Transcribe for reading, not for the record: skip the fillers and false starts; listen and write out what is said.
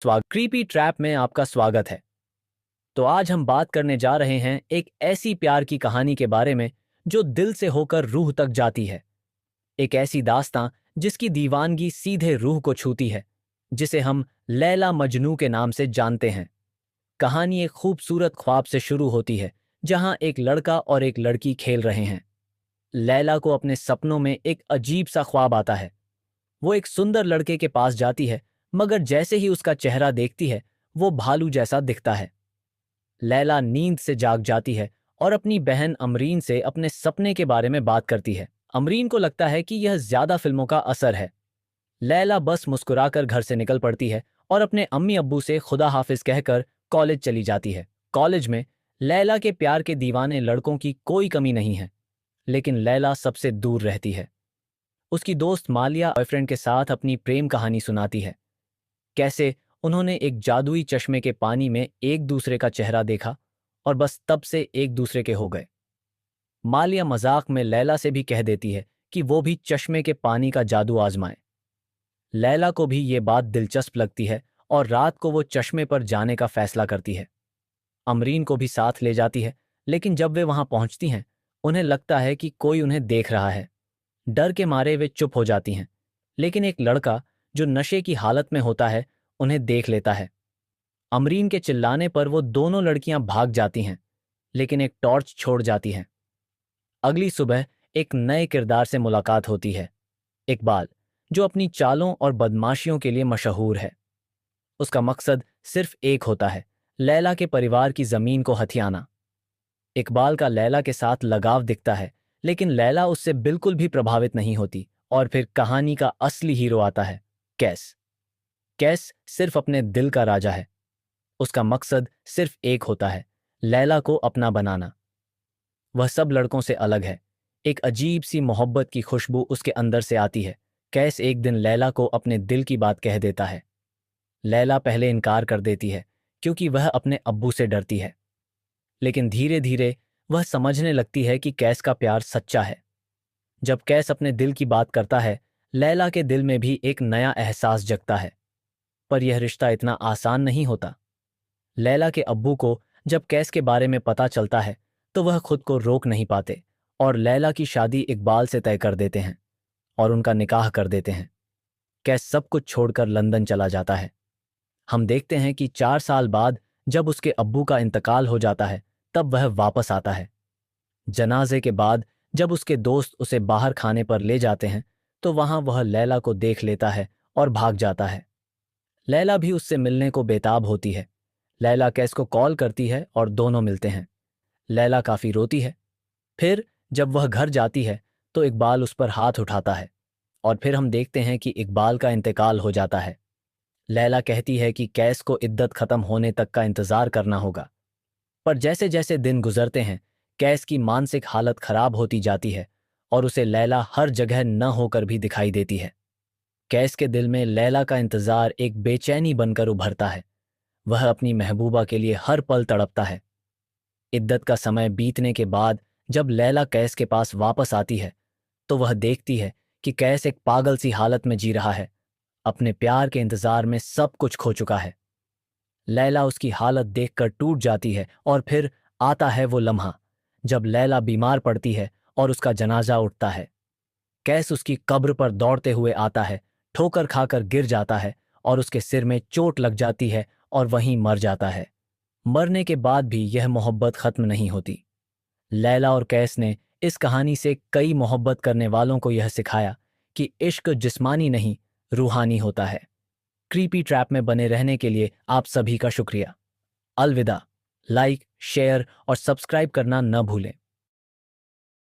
Creepy trap में आपका स्वागत है। तो आज हम बात करने जा रहे हैं एक ऐसी प्यार की कहानी के बारे में जो दिल से होकर रूह तक जाती है। एक ऐसी दास्तां जिसकी दीवानगी सीधे रूह को छूती है, जिसे हम लैला मजनू के नाम से जानते हैं। कहानी एक खूबसूरत ख्वाब से शुरू होती है, जहां एक लड़का और एक लड़की खेल रहे हैं। लैला को अपने सपनों में एक अजीब सा ख्वाब आता है। वो एक सुंदर लड़के के पास जाती है, मगर जैसे ही उसका चेहरा देखती है, वो भालू जैसा दिखता है। लैला नींद से जाग जाती है और अपनी बहन अमरीन से अपने सपने के बारे में बात करती है। अमरीन को लगता है कि यह ज्यादा फिल्मों का असर है। लैला बस मुस्कुराकर घर से निकल पड़ती है और अपने अम्मी अब्बू से खुदा हाफिज कहकर कॉलेज चली जाती है। कॉलेज में लैला के प्यार के दीवाने लड़कों की कोई कमी नहीं है, लेकिन लैला सबसे दूर रहती है। उसकी दोस्त मालिया बॉयफ्रेंड के साथ अपनी प्रेम कहानी सुनाती है, कैसे उन्होंने एक जादुई चश्मे के पानी में एक दूसरे का चेहरा देखा और बस तब से एक दूसरे के हो गए। मालिया मजाक में लैला से भी कह देती है कि वो भी चश्मे के पानी का जादू आजमाए। लैला को भी ये बात दिलचस्प लगती है और रात को वो चश्मे पर जाने का फैसला करती है। अमरीन को भी साथ ले जाती है, लेकिन जब वे वहां पहुंचती हैं, उन्हें लगता है कि कोई उन्हें देख रहा है। डर के मारे वे चुप हो जाती हैं, लेकिन एक लड़का जो नशे की हालत में होता है उन्हें देख लेता है। अमरीन के चिल्लाने पर वो दोनों लड़कियां भाग जाती हैं, लेकिन एक टॉर्च छोड़ जाती हैं। अगली सुबह एक नए किरदार से मुलाकात होती है, इकबाल, जो अपनी चालों और बदमाशियों के लिए मशहूर है। उसका मकसद सिर्फ एक होता है, लैला के परिवार की जमीन को हथियाना। इकबाल का लैला के साथ लगाव दिखता है, लेकिन लैला उससे बिल्कुल भी प्रभावित नहीं होती। और फिर कहानी का असली हीरो आता है, कैस। कैस सिर्फ अपने दिल का राजा है। उसका मकसद सिर्फ एक होता है, लैला को अपना बनाना। वह सब लड़कों से अलग है। एक अजीब सी मोहब्बत की खुशबू उसके अंदर से आती है। कैस एक दिन लैला को अपने दिल की बात कह देता है। लैला पहले इनकार कर देती है, क्योंकि वह अपने अब्बू से डरती है, लेकिन धीरे धीरे वह समझने लगती है कि कैस का प्यार सच्चा है। जब कैस अपने दिल की बात करता है, लैला के दिल में भी एक नया एहसास जगता है। पर यह रिश्ता इतना आसान नहीं होता। लैला के अब्बू को जब कैस के बारे में पता चलता है, तो वह खुद को रोक नहीं पाते और लैला की शादी इकबाल से तय कर देते हैं और उनका निकाह कर देते हैं। कैस सब कुछ छोड़कर लंदन चला जाता है। हम देखते हैं कि 4 साल बाद जब उसके अब्बू का इंतकाल हो जाता है, तब वह वापस आता है। जनाजे के बाद जब उसके दोस्त उसे बाहर खाने पर ले जाते हैं, तो वहां वह लैला को देख लेता है और भाग जाता है। लैला भी उससे मिलने को बेताब होती है। लैला कैस को कॉल करती है और दोनों मिलते हैं। लैला काफी रोती है। फिर जब वह घर जाती है, तो इकबाल उस पर हाथ उठाता है और फिर हम देखते हैं कि इकबाल का इंतकाल हो जाता है। लैला कहती है कि कैस को इद्दत खत्म होने तक का इंतजार करना होगा। पर जैसे जैसे दिन गुजरते हैं, कैस की मानसिक हालत खराब होती जाती है और उसे लैला हर जगह न होकर भी दिखाई देती है। कैस के दिल में लैला का इंतजार एक बेचैनी बनकर उभरता है। वह अपनी महबूबा के लिए हर पल तड़पता है। इद्दत का समय बीतने के बाद जब लैला कैस के पास वापस आती है, तो वह देखती है कि कैस एक पागल सी हालत में जी रहा है। अपने प्यार के इंतजार में सब कुछ खो चुका है। लैला उसकी हालत देखकर टूट जाती है और फिर आता है वो लम्हा जब लैला बीमार पड़ती है और उसका जनाजा उठता है। कैस उसकी कब्र पर दौड़ते हुए आता है, ठोकर खाकर गिर जाता है और उसके सिर में चोट लग जाती है और वहीं मर जाता है। मरने के बाद भी यह मोहब्बत खत्म नहीं होती। लैला और कैस ने इस कहानी से कई मोहब्बत करने वालों को यह सिखाया कि इश्क जिस्मानी नहीं, रूहानी होता है। क्रीपी ट्रैप में बने रहने के लिए आप सभी का शुक्रिया। अलविदा। लाइक, शेयर और सब्सक्राइब करना न भूलें।